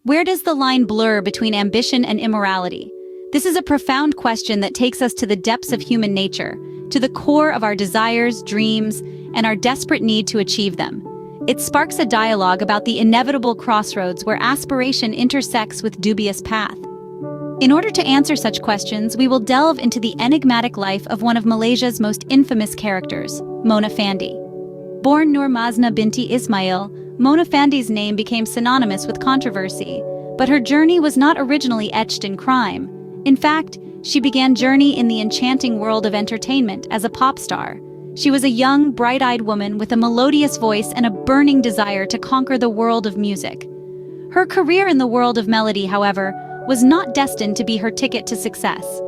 Where does the line blur between ambition and immorality? This is a profound question that takes us to the depths of human nature, to the core of our desires, dreams, and our desperate need to achieve them. It sparks a dialogue about the inevitable crossroads where aspiration intersects with dubious path. In order to answer such questions, we will delve into the enigmatic life of one of Malaysia's most infamous characters, Mona Fandey. Born Nur Maznah binti Ismail, Mona Fandey's name became synonymous with controversy, but her journey was not originally etched in crime. In fact, she began journey in the enchanting world of entertainment as a pop star. She was a young, bright-eyed woman with a melodious voice and a burning desire to conquer the world of music. Her career in the world of melody, however, was not destined to be her ticket to success.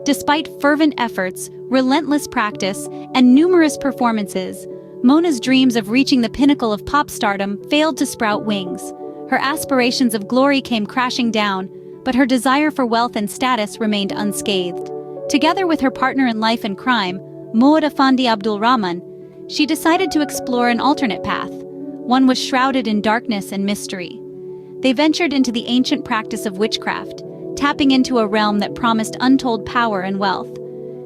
Despite fervent efforts, relentless practice, and numerous performances, Mona's dreams of reaching the pinnacle of pop stardom failed to sprout wings. Her aspirations of glory came crashing down, but her desire for wealth and status remained unscathed. Together with her partner in life and crime, Mona Fandey Abdul Rahman, she decided to explore an alternate path. One was shrouded in darkness and mystery. They ventured into the ancient practice of witchcraft, tapping into a realm that promised untold power and wealth.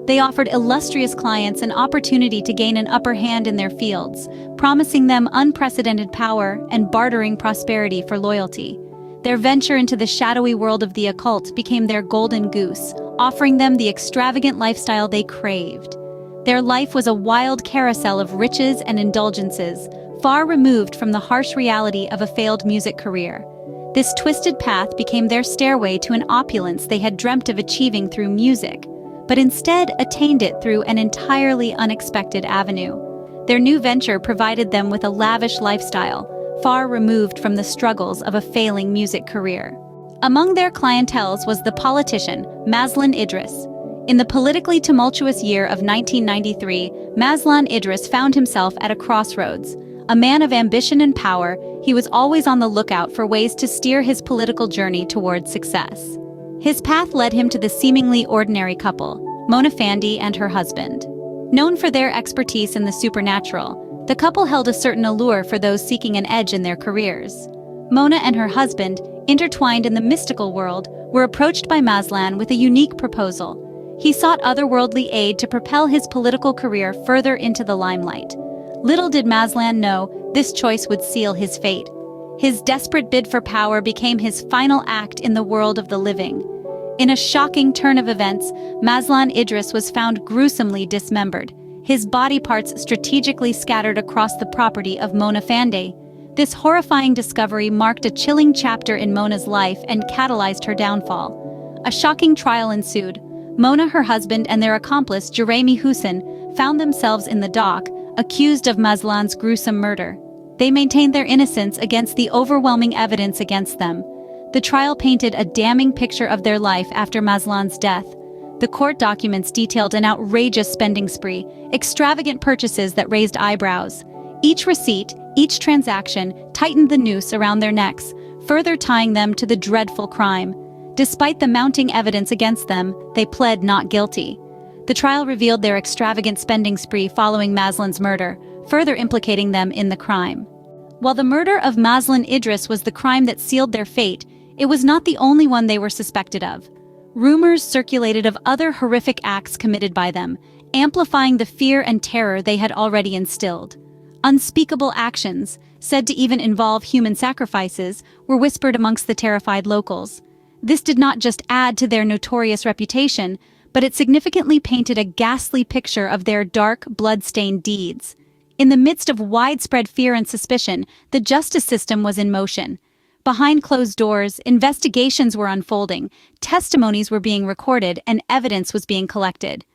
They offered illustrious clients an opportunity to gain an upper hand in their fields, promising them unprecedented power and bartering prosperity for loyalty. Their venture into the shadowy world of the occult became their golden goose, offering them the extravagant lifestyle they craved. Their life was a wild carousel of riches and indulgences, far removed from the harsh reality of a failed music career. This twisted path became their stairway to an opulence they had dreamt of achieving through music, but instead attained it through an entirely unexpected avenue. Their new venture provided them with a lavish lifestyle, far removed from the struggles of a failing music career. Among their clienteles was the politician, Mazlan Idris. In the politically tumultuous year of 1993, Mazlan Idris found himself at a crossroads. A man of ambition and power, he was always on the lookout for ways to steer his political journey toward success. His path led him to the seemingly ordinary couple, Mona Fandey and her husband. Known for their expertise in the supernatural, the couple held a certain allure for those seeking an edge in their careers. Mona and her husband, intertwined in the mystical world, were approached by Mazlan with a unique proposal. He sought otherworldly aid to propel his political career further into the limelight. Little did Mazlan know, this choice would seal his fate. His desperate bid for power became his final act in the world of the living. In a shocking turn of events, Mazlan Idris was found gruesomely dismembered, his body parts strategically scattered across the property of Mona Fandey. This horrifying discovery marked a chilling chapter in Mona's life and catalyzed her downfall. A shocking trial ensued. Mona, her husband, and their accomplice, Jeremy Hussein, found themselves in the dock, accused of Mazlan's gruesome murder. They maintained their innocence against the overwhelming evidence against them. The trial painted a damning picture of their life after Mazlan's death. The court documents detailed an outrageous spending spree, extravagant purchases that raised eyebrows. Each receipt, each transaction, tightened the noose around their necks, further tying them to the dreadful crime. Despite the mounting evidence against them, they pled not guilty. The trial revealed their extravagant spending spree following Mazlan's murder, further implicating them in the crime. While the murder of Mazlan Idris was the crime that sealed their fate, it was not the only one they were suspected of. Rumors circulated of other horrific acts committed by them, amplifying the fear and terror they had already instilled. Unspeakable actions, said to even involve human sacrifices, were whispered amongst the terrified locals. This did not just add to their notorious reputation, but it significantly painted a ghastly picture of their dark, blood-stained deeds. In the midst of widespread fear and suspicion, the justice system was in motion. Behind closed doors, investigations were unfolding, testimonies were being recorded, and evidence was being collected.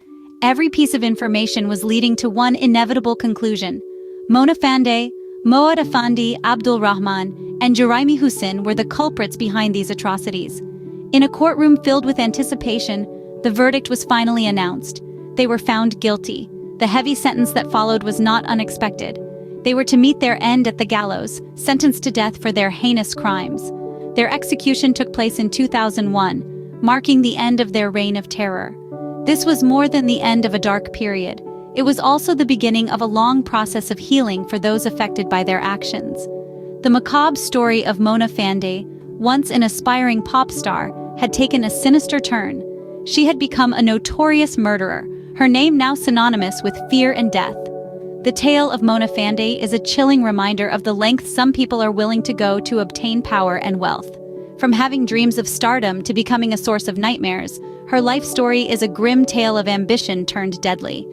Every piece of information was leading to one inevitable conclusion. Mona Fandey, Mona Fandey Abdul Rahman, and Jeremy Hussein were the culprits behind these atrocities. In a courtroom filled with anticipation, the verdict was finally announced. They were found guilty. The heavy sentence that followed was not unexpected. They were to meet their end at the gallows, sentenced to death for their heinous crimes. Their execution took place in 2001, marking the end of their reign of terror. This was more than the end of a dark period. It was also the beginning of a long process of healing for those affected by their actions. The macabre story of Mona Fandey, once an aspiring pop star, had taken a sinister turn. She had become a notorious murderer, her name now synonymous with fear and death. The tale of Mona Fandey is a chilling reminder of the lengths some people are willing to go to obtain power and wealth. From having dreams of stardom to becoming a source of nightmares, her life story is a grim tale of ambition turned deadly.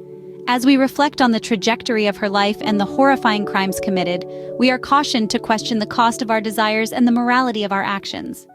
As we reflect on the trajectory of her life and the horrifying crimes committed, we are cautioned to question the cost of our desires and the morality of our actions.